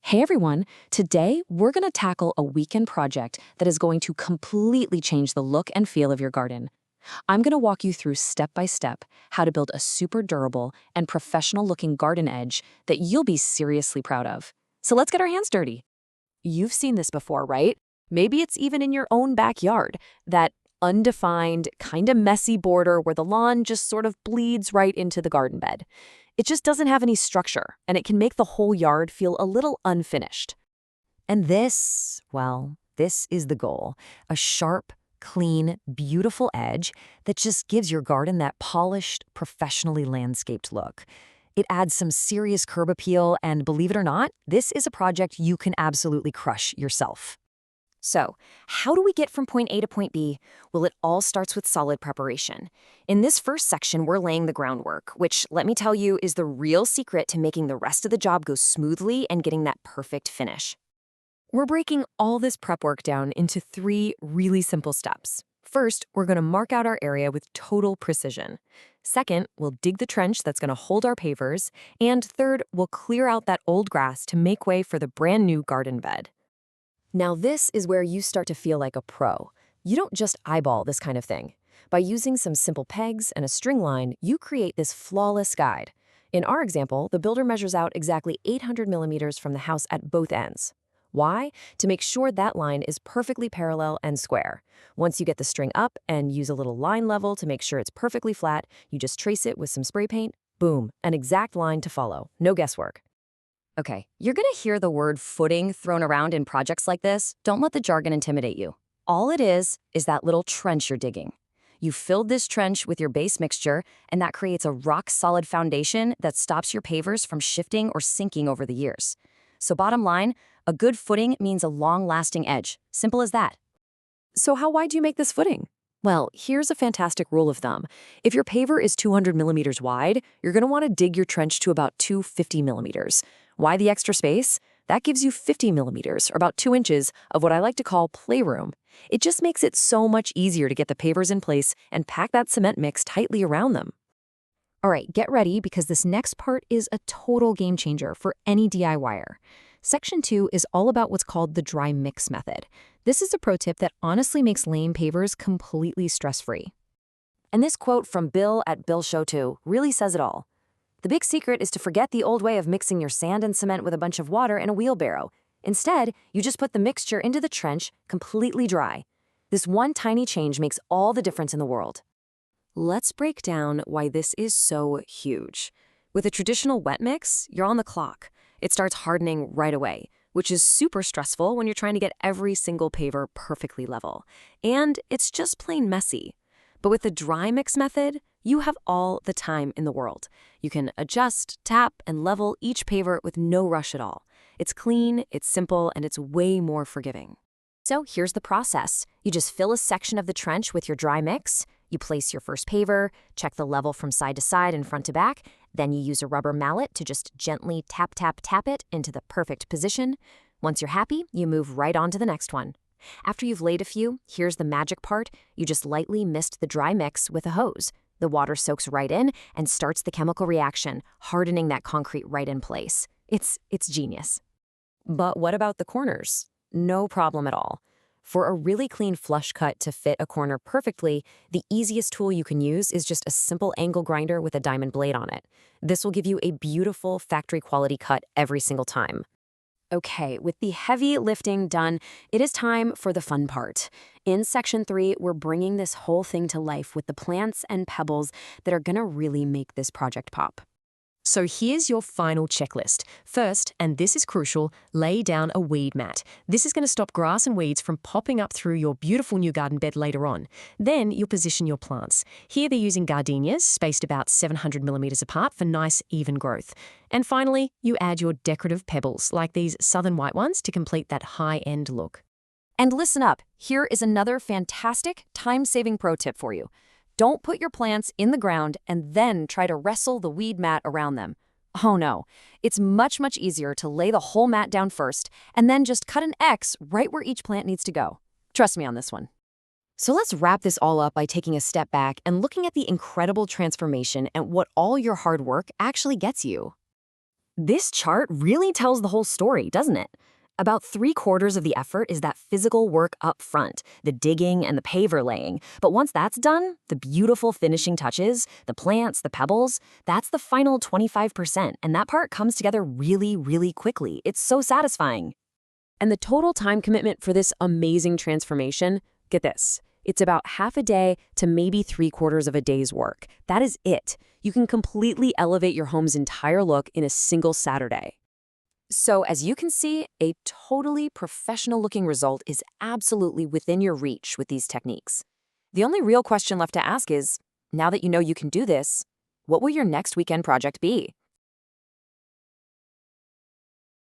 Hey everyone, today we're going to tackle a weekend project that is going to completely change the look and feel of your garden. I'm going to walk you through step by step how to build a super durable and professional looking garden edge that you'll be seriously proud of. So let's get our hands dirty. You've seen this before, right? Maybe it's even in your own backyard, that undefined, kind of messy border where the lawn just sort of bleeds right into the garden bed. It just doesn't have any structure, and it can make the whole yard feel a little unfinished. And this, well, this is the goal. A sharp, clean, beautiful edge that just gives your garden that polished, professionally landscaped look. It adds some serious curb appeal, and believe it or not, this is a project you can absolutely crush yourself. So, how do we get from point A to point B? Well, it all starts with solid preparation. In this first section, we're laying the groundwork, which, let me tell you, is the real secret to making the rest of the job go smoothly and getting that perfect finish. We're breaking all this prep work down into 3 really simple steps. First, we're going to mark out our area with total precision. Second, we'll dig the trench that's going to hold our pavers. And third, we'll clear out that old grass to make way for the brand new garden bed. Now this is where you start to feel like a pro. You don't just eyeball this kind of thing. By using some simple pegs and a string line, you create this flawless guide. In our example, the builder measures out exactly 800 millimeters from the house at both ends. Why? To make sure that line is perfectly parallel and square. Once you get the string up and use a little line level to make sure it's perfectly flat, you just trace it with some spray paint. Boom, an exact line to follow. No guesswork. Okay, you're going to hear the word footing thrown around in projects like this. Don't let the jargon intimidate you. All it is that little trench you're digging. You filled this trench with your base mixture, and that creates a rock-solid foundation that stops your pavers from shifting or sinking over the years. So bottom line, a good footing means a long-lasting edge. Simple as that. So how wide do you make this footing? Well, here's a fantastic rule of thumb. If your paver is 200 millimeters wide, you're going to want to dig your trench to about 250 millimeters. Why the extra space? That gives you 50 millimeters, or about 2 inches, of what I like to call playroom. It just makes it so much easier to get the pavers in place and pack that cement mix tightly around them. All right, get ready because this next part is a total game changer for any DIYer. Section 2 is all about what's called the dry mix method. This is a pro tip that honestly makes laying pavers completely stress-free. And this quote from Bill at Bill Show 2 really says it all. The big secret is to forget the old way of mixing your sand and cement with a bunch of water in a wheelbarrow. Instead, you just put the mixture into the trench completely dry. This one tiny change makes all the difference in the world. Let's break down why this is so huge. With a traditional wet mix, you're on the clock. It starts hardening right away, which is super stressful when you're trying to get every single paver perfectly level. And it's just plain messy. But with the dry mix method, you have all the time in the world. You can adjust, tap, and level each paver with no rush at all. It's clean, it's simple, and it's way more forgiving. So here's the process. You just fill a section of the trench with your dry mix. You place your first paver, check the level from side to side and front to back. Then you use a rubber mallet to just gently tap, tap, tap it into the perfect position. Once you're happy, you move right on to the next one. After you've laid a few, here's the magic part. You just lightly mist the dry mix with a hose. The water soaks right in and starts the chemical reaction, hardening that concrete right in place. It's genius. But what about the corners? No problem at all. For a really clean flush cut to fit a corner perfectly, the easiest tool you can use is just a simple angle grinder with a diamond blade on it. This will give you a beautiful factory quality cut every single time. Okay, with the heavy lifting done, it is time for the fun part. In Section 3, we're bringing this whole thing to life with the plants and pebbles that are gonna really make this project pop. So here's your final checklist. First, and this is crucial, lay down a weed mat. This is going to stop grass and weeds from popping up through your beautiful new garden bed later on. Then you'll position your plants. Here they're using gardenias, spaced about 700 millimeters apart for nice, even growth. And finally, you add your decorative pebbles, like these southern white ones, to complete that high-end look. And listen up, here is another fantastic, time-saving pro tip for you. Don't put your plants in the ground and then try to wrestle the weed mat around them. Oh no, it's much, much easier to lay the whole mat down first and then just cut an X right where each plant needs to go. Trust me on this one. So let's wrap this all up by taking a step back and looking at the incredible transformation and what all your hard work actually gets you. This chart really tells the whole story, doesn't it? About 3/4 of the effort is that physical work up front, the digging and the paver laying. But once that's done, the beautiful finishing touches, the plants, the pebbles, that's the final 25%. And that part comes together really, really quickly. It's so satisfying. And the total time commitment for this amazing transformation, get this, it's about half a day to maybe 3/4 of a day's work. That is it. You can completely elevate your home's entire look in a single Saturday. So as you can see, a totally professional-looking result is absolutely within your reach with these techniques. The only real question left to ask is, now that you know you can do this, what will your next weekend project be?